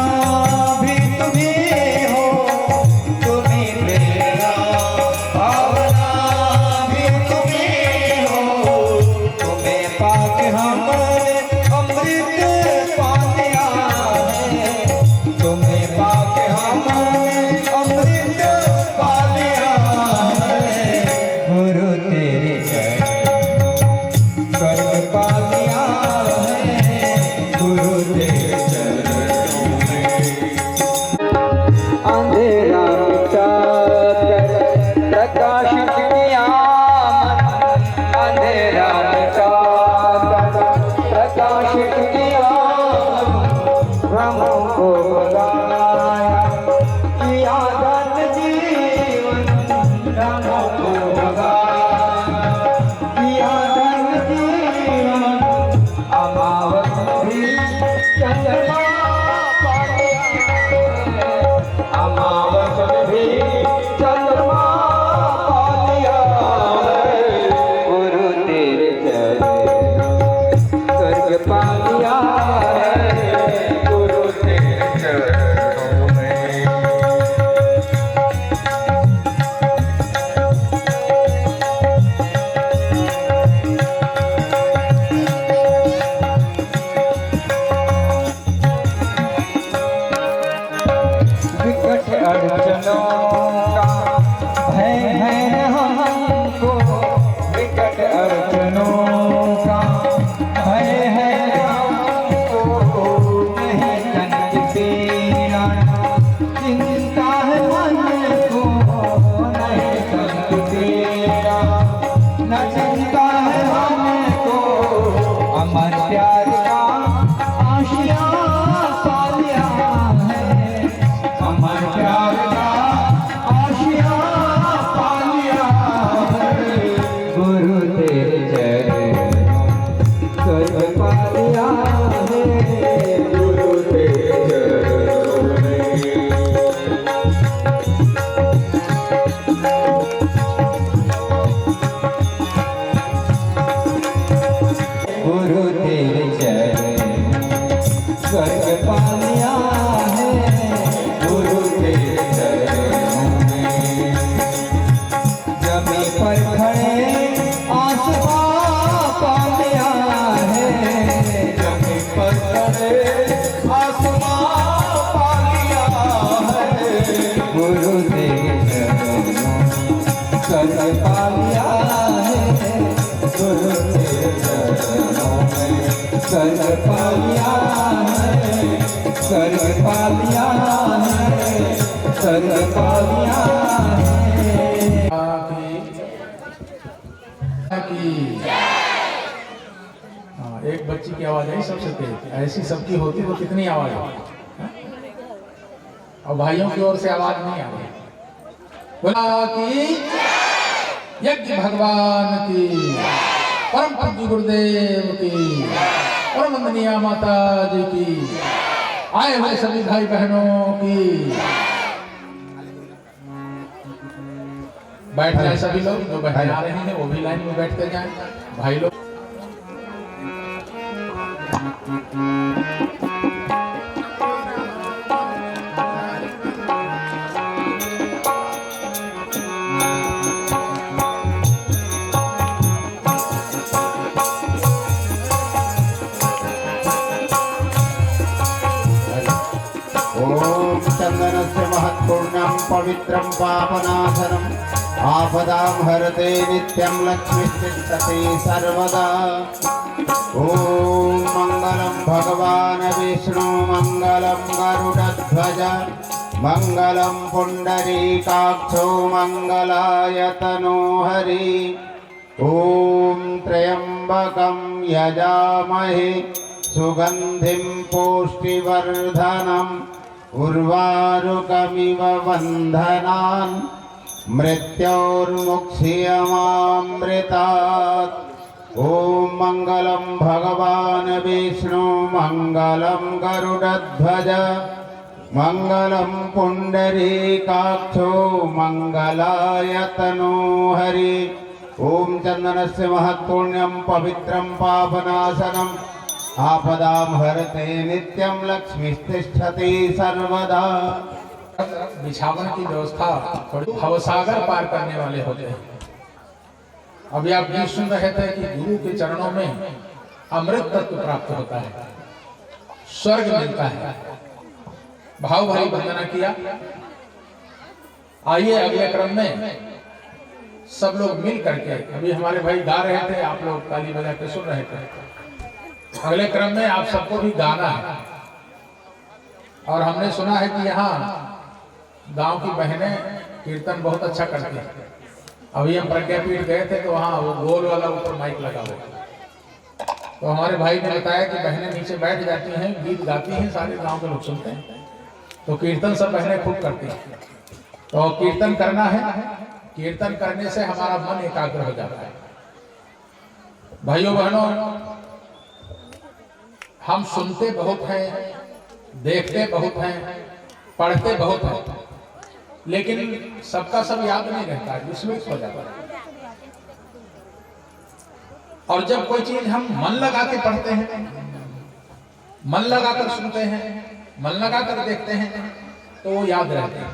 भी तुम्हें हो। तुम्हें प्रेरणा भावना भी तुम्हें हो। तुम्हें पाके हमने अमृत पा लिया है। तुम्हें पाके हमने अमृत पा लिया है गुरु तेरे चरणों स्वर्ग पा लिया है गुरु तेरे चरणों में। अंधेरा मिटाकर प्रकाशित किया मन। अंधेरा मिटाकर प्रकाशित किया मन। भ्रमों को भगाया किया धन जीवन। भ्रमों को भगाया किया धन जीवन। अमावस भी चंद्रमा पा लिया है। अमावस भी चंद्रमा पा लिया है गुरु तेरे चरणों स्वर्ग पा लिया है गुरु तेरे चरणों में। विकट अड़चनों का भय है हमको। विकट अड़चनों का भय है हमको। नहीं तन पीड़ा चिंता है मन को। नहीं तन पीड़ा न चिंता है मन को। अमर प्यार का आशिया पा लिया है। अमर प्यार का आशिया पा लिया है गुरु तेरे चरणों स्वर्ग पा लिया है गुरु तेरे चरणों में। गुरु तेरे चरणों स्वर्ग पा लिया है गुरु तेरे चरणों में। जमीन पर खड़े आसमां पा लिया है। जमीन पर खड़े आसमां पा लिया है गुरु तेरे चरणों स्वर्ग पा लिया है गुरु तेरे चरणों में। स्वर्ग पा लिया है स्वर्ग पा लिया है स्वर्ग पा लिया है। बच्ची की आवाज है सबसे तेज, ऐसी सबकी होती तो कितनी आवाज होती, और भाइयों की ओर से आवाज नहीं आ रही। बोला कि यज्ञ भगवान की, परम पूज्य गुरुदेव की, परम वंदनीय माता जी की, आए हुए सभी भाई बहनों की। बैठ जाए सभी लोग, जो बहन आ रहे हैं वो भी लाइन में बैठते जाएं भाई लोग। ओम चंदनस्य महत्पूर्णं पवित्रं पापनाशनम् आपदां हरते नित्यं लक्ष्मीस्तिष्ठति सर्वदा। ओम मंगलम भगवान विष्णु मंगलम गरुडध्वज मंगलम पुंडरीकाक्षो मंगलायतनो हरि। ओम त्र्यंबकं यजामहे सुगंधिं पुष्टिवर्धनम् उर्वारुकमिव बन्धनान् मृत्योर्मुक्षीयमामृतात्। ओम मंगलम भगवान विष्णु मंगलम गरुडध्वज मंगलम पुंडरीकाक्षो मंगलायतनो हरि। ओम चंदनस्य महत्पुण्यं पवित्रं पापनाशनम् आपदां हरते नित्यं लक्ष्मीस्तिष्ठति सर्वदा। बिछावन की व्यवस्था भवसागर पार करने वाले होते हैं। अभी आप ये सुन रहे थे कि गुरु के चरणों में अमृत तत्व प्राप्त होता है, स्वर्ग मिलता है। भाव भरी वंदना किया। आइए अगले क्रम में सब लोग मिल करके, अभी हमारे भाई गा रहे थे, आप लोग ताली बजा के सुन रहे थे। अगले क्रम में आप सबको भी गाना है। और हमने सुना है कि यहाँ गांव की बहनें कीर्तन बहुत अच्छा करती हैं। अभी हम प्रज्ञापीठ गए थे तो वहाँ वो गोल वाला ऊपर माइक लगा हुआ, तो हमारे भाई ने बताया कि बहनें नीचे बैठ जाती हैं, गीत गाती हैं, सारे गांव के लोग सुनते हैं, तो कीर्तन सब बहनें खूब करती हैं। तो कीर्तन करना है, कीर्तन करने से हमारा मन एकाग्र हो जाता है। भाइयों बहनों, हम सुनते बहुत हैं, देखते बहुत हैं, पढ़ते बहुत हैं, लेकिन सबका सब याद नहीं रहता है, विस्मृत हो जाता है। और जब कोई चीज हम मन लगा के पढ़ते हैं, मन लगा कर सुनते हैं, मन लगा कर देखते हैं, तो वो याद रहते हैं।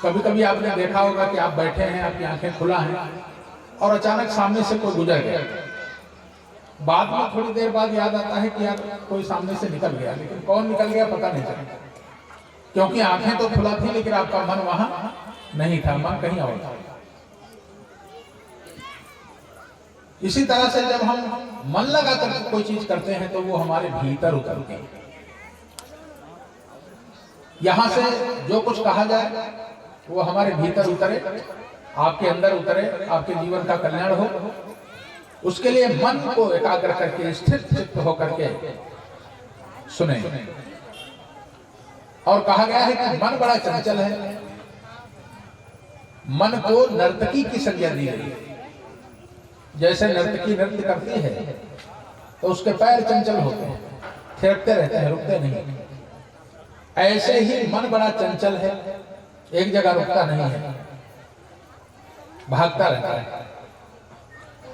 कभी कभी आपने देखा होगा कि आप बैठे हैं, आपकी आंखें खुला हैं और अचानक सामने से कोई गुजर गया। बाद में थोड़ी देर बाद याद आता है कि यार कोई सामने से निकल गया, लेकिन कौन निकल गया पता नहीं चला, क्योंकि आंखें तो खुला थी लेकिन आपका मन वहां नहीं था, मन कहीं और था। इसी तरह से जब हम मन लगाकर कोई चीज करते हैं तो वो हमारे भीतर उतरती है। यहां से जो कुछ कहा जाए वो हमारे भीतर उतरे, आपके अंदर उतरे, आपके जीवन का कल्याण हो, उसके लिए मन को एकाग्र करके स्थिर चित्त होकर के सुने। और कहा गया है कि मन बड़ा चंचल है, मन को नर्तकी की संज्ञा दी गई है। जैसे नर्तकी नृत्य करती है तो उसके पैर चंचल होते हैं, थिरकते रहते हैं, रुकते नहीं। ऐसे ही मन बड़ा चंचल है, एक जगह रुकता नहीं है, भागता रहता है।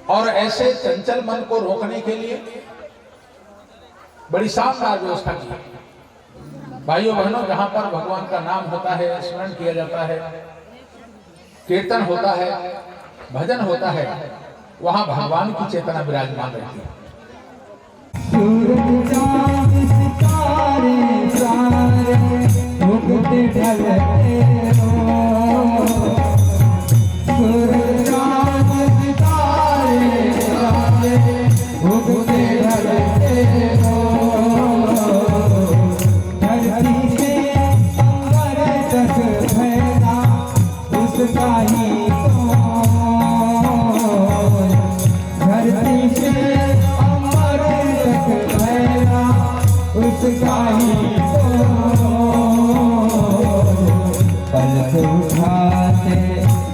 और ऐसे चंचल मन को रोकने के लिए बड़ी शानदार व्यवस्था की। भाइयों बहनों, जहां पर भगवान का नाम होता है, स्मरण किया जाता है, कीर्तन होता है, भजन होता है, वहां भगवान की चेतना विराजमान रहती है। सूरज चांद सितारे सारे उगते ढलते हो, सूरज चांद सितारे सारे उगते ढलते हो, धरती से अंबर तक फैला उसका ही धरती से अमर तक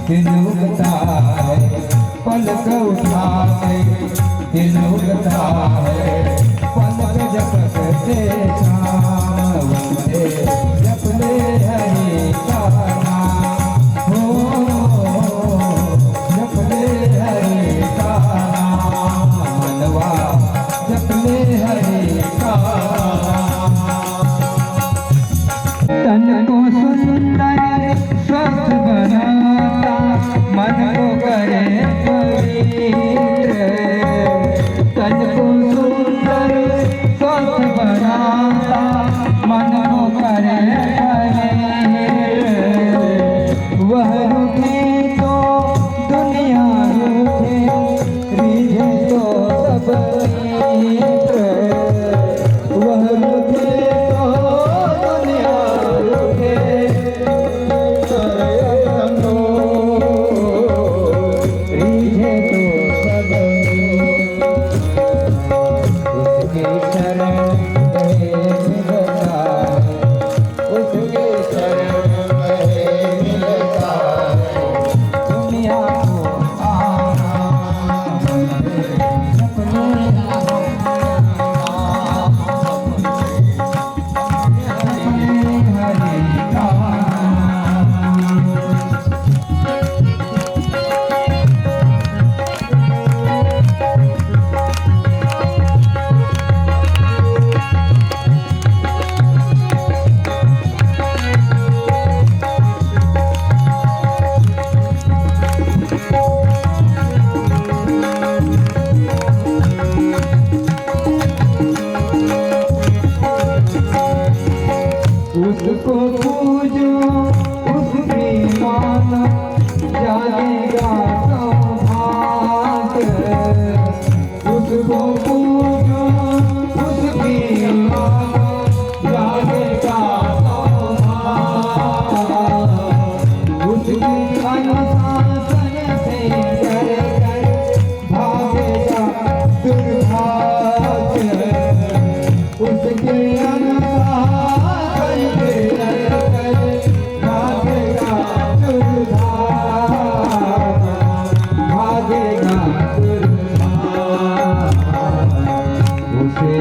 दिल उगता है, पलक उठाते दिल उगता है, पलक झपकते शाम वंदे जपले हरि का नाम हो, जपले हरि का नाम मनवा जपले हरि का तन को सुंदर स्वस्थ बनाता, मन को करे पवित्र, तन को सुंदर स्वस्थ बनाता, मन को करे पवित्र, वह रूठे तो दुनिया रूठे, रीझे तो सब मित्र, वह रूठे उसको पूजो उसकी मानो, जानेगा सौभाग्य, उसको पूजो उसकी मानो, जानेगा सौभाग्य, उसकी अनुशासन से चलकर भागेगा दुर्भाग्य, उसके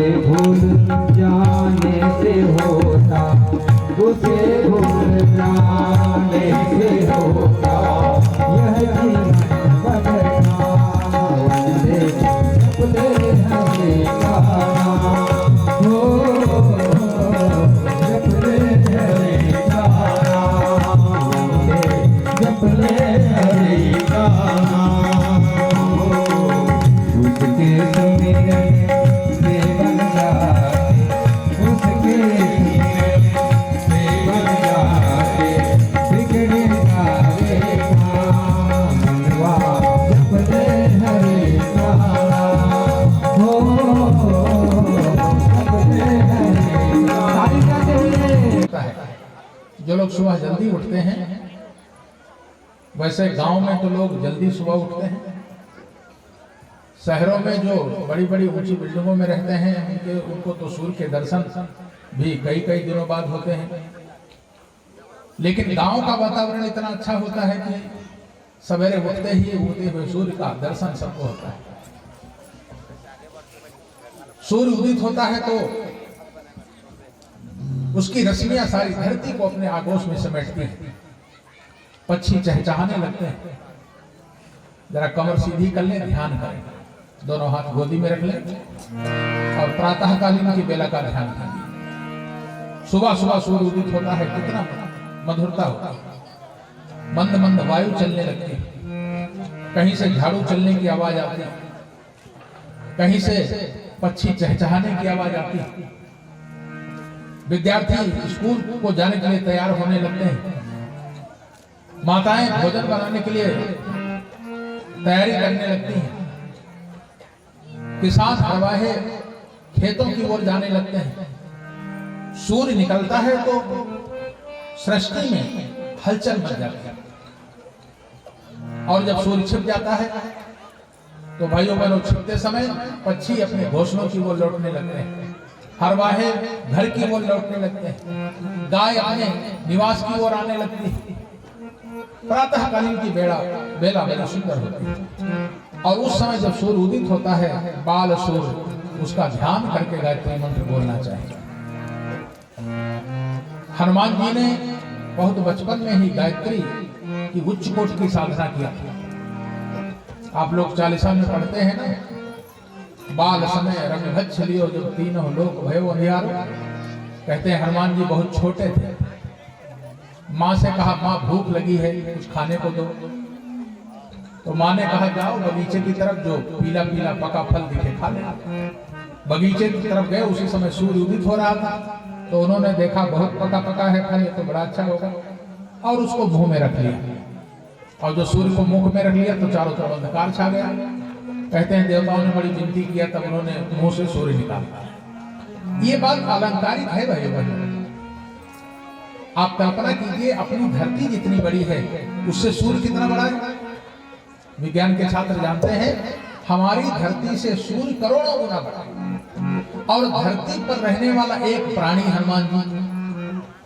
उसे भूल जाने से होगा यह जीवन बदलना, वंदे जपले हरि का नाम हो, जपले हरि का नाम, वंदे जपले हरि का नाम हो, उसके सुमिरन से बन जाते, उसके जो लोग सुबह जल्दी उठते हैं, वैसे गांव में तो लोग जल्दी सुबह उठते हैं, शहरों में जो बड़ी बड़ी ऊंची बिल्डिंगों में रहते हैं उनको तो सूर्य के दर्शन भी कई कई दिनों बाद होते हैं, लेकिन गांव का वातावरण इतना अच्छा होता है कि सवेरे उठते ही उगते हुए सूर्य का दर्शन सबको होता है। सूर्य उदित होता है तो उसकी रश्मियां सारी धरती को अपने आगोश में समेटती हैं, पक्षी चहचहाने लगते हैं। जरा कमर सीधी कर लें, ध्यान करें, दोनों हाथ गोदी में रख लें और प्रातःकालीन की बेला का ध्यान करें। सुबह सुबह सूर्य उदित होता है, कितना मधुरता होता है, मंद मंद वायु चलने लगती है, कहीं से झाड़ू चलने की आवाज आती है, कहीं से पक्षी चहचहाने की आवाज आती है, विद्यार्थी स्कूल को जाने के लिए तैयार होने लगते हैं, माताएं भोजन बनाने के लिए तैयारी करने लगती हैं, किसान हरवाहे खेतों की ओर जाने लगते हैं। सूर्य निकलता है तो सृष्टि में हलचल मच जाती है, और जब सूर्य छिप जाता है तो भाइयों बहनों छिपते समय पक्षी अपने घोंसलों की ओर लौटने लगते हैं, हरवाहे घर की ओर लौटने लगते हैं, गाय अपने निवास की ओर आने लगती है, प्रातःकालीन की बेला बड़ी सुंदर होती है और उस समय जब सूर्य उदित होता है बाल सूर्य उसका ध्यान करके गायत्री मंत्र बोलना चाहिए। हनुमान जी ने बहुत बचपन में ही गायत्री की उच्च कोटि की साधना किया था। आप लोग चालीसा में पढ़ते हैं ना, बाल समय रंगभक्ष लियो जब तीनों लोक भयो अंधियारो। कहते हैं हनुमान जी बहुत छोटे थे, माँ से कहा माँ भूख लगी है कुछ खाने को दो, तो माँ ने कहा जाओ बगीचे की तरफ जो पीला पीला पका फल दिखे खा ले। बगीचे की तरफ गए, उसी समय सूर्य उदित हो रहा था, तो उन्होंने देखा बहुत पका पका है फल, ये तो बड़ा अच्छा होगा, और उसको मुंह में रख लिया। और जो सूर्य को मुख में रख लिया तो चारों तरफ अंधकार छा गया। कहते हैं देवताओं ने बड़ी विनती किया, तब उन्होंने मुंह से सूर्य निकाला। ये बात अलंकारिक है भाई। आप कल्पना कीजिए अपनी धरती जितनी बड़ी है उससे सूर्य कितना बड़ा है। विज्ञान के छात्र जानते हैं हमारी धरती से सूर्य करोड़ों गुना बड़ा है। और धरती पर रहने वाला एक प्राणी हनुमान जी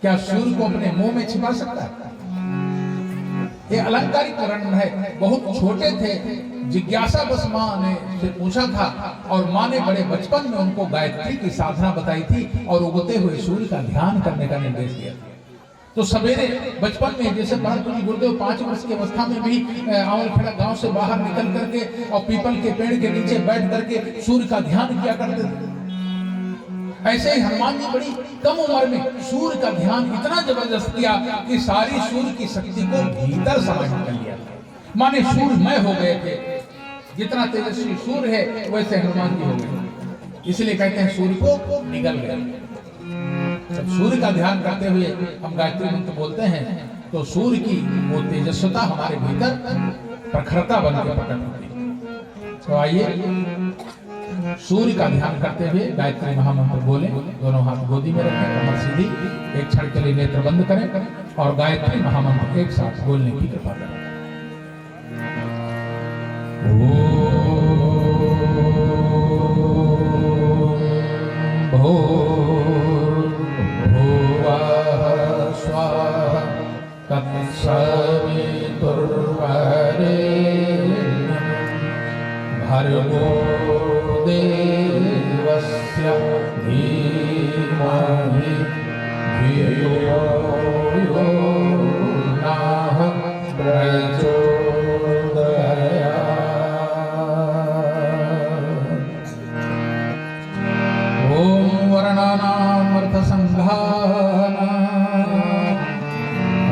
क्या सूर्य को अपने मुंह में छिपा सकता है? ये अलंकारिक वर्णन है। बहुत छोटे थे, जिज्ञासा बस माँ ने से पूछा था और माँ ने बड़े बचपन में उनको गायत्री की साधना बताई थी और उगते हुए सूर्य का ध्यान करने का निर्देश दिया। तो सवेरे बचपन में जैसे परंतु गुरुदेव 5 वर्ष की अवस्था में भी आंवलखेड़ा गांव से बाहर निकल करके और पीपल के पेड़ के नीचे बैठ करके सूर्य का ध्यान किया करते थे, ऐसे ही हनुमान जी बड़ी कम उम्र में सूर्य का ध्यान इतना जबरदस्त किया कि सारी सूर्य की शक्ति को भीतर समाहित कर लिया। माने सूर्यमय हो गए थे। जितना तेजस्वी सूर्य है वैसे हनुमान जी हो गए। इसलिए कहते हैं सूर्य को निगल गए। जब सूर्य का ध्यान करते हुए हम गायत्री मंत्र बोलते हैं तो सूर्य की वो तेजस्वता हमारे भीतर प्रखरता बनकर प्रकट होती है। तो आइए सूर्य का ध्यान करते हुए गायत्री महामंत्र बोले। दोनों हाथ गोदी में रखें, कमर सीधी, एक क्षण के लिए नेत्र बंद करें और गायत्री महामंत्र एक साथ बोलने की कृपा करें। भर्गो देवस्य धीमहि धियो यो नः प्रचोदयात्। ॐ वर्णानाम् अर्थसङ्घानां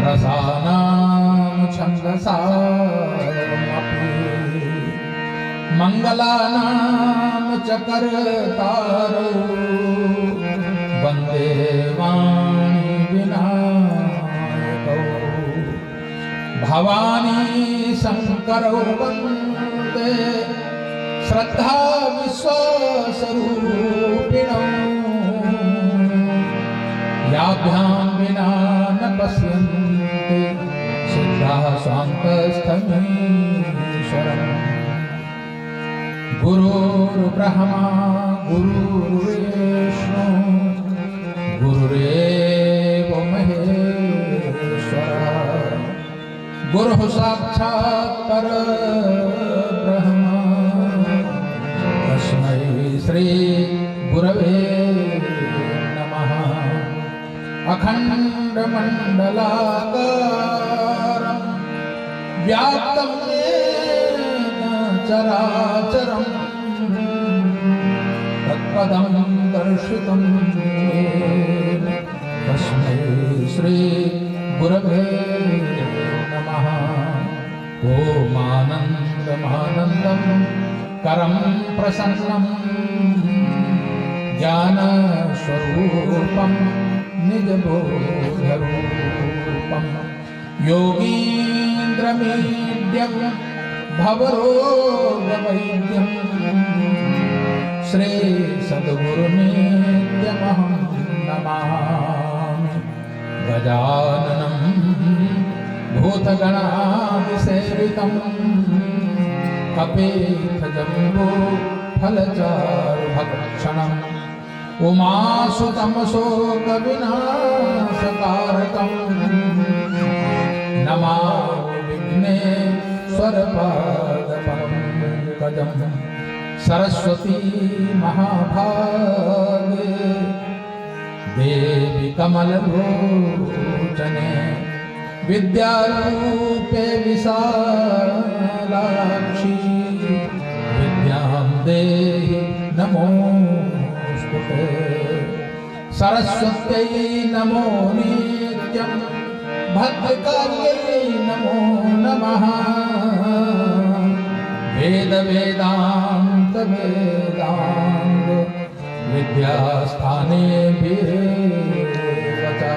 रसानां छन्दसामपि मंगलानां च कर्तारो वन्दे वाणी विनायकौ भवानी शंकरौ वन्दे श्रद्धा विश्वासरूपिणौ याभ्यां विना न पश्यन्ति सिद्धाः स्वान्तस्थमीश्वरम्। गुरुर्ब्रह्मा गुरुर्विष्णु गुरुरेव महेश्वरः गुरुः साक्षात् परब्रह्म तस्मै श्री गुरवे नमः। अखण्डमण्डलाकारं व्याप्तं चराचरं तत्पदं दर्शितं येन तस्मै श्री गुरवे नमः। ॐ आनन्दमानन्दं करं प्रसन्नं ज्ञानस्वरूपं निजबोधरूपं योगीन्द्रमीड्यं भवरोगवैद्यं श्री सद्गुरुनित्यमहं नमामि। गजाननं भूतगणादिसेवितं कपित्थजम्बो फलचारुभक्षणम् उमासुतं शोकविनाशकारकं नमामि मुने स्वरपादपङ्कजम् सरस्वती महाभागे देवी कमललोचने विद्यारूपे विशालाक्षी विद्यां देहि नमोस्तुते सरस्वत्यै नमो नित्यं भद्रकाल्यै नमो नमः वेद वेदांत वेदांग विद्यास्थाने भी वचा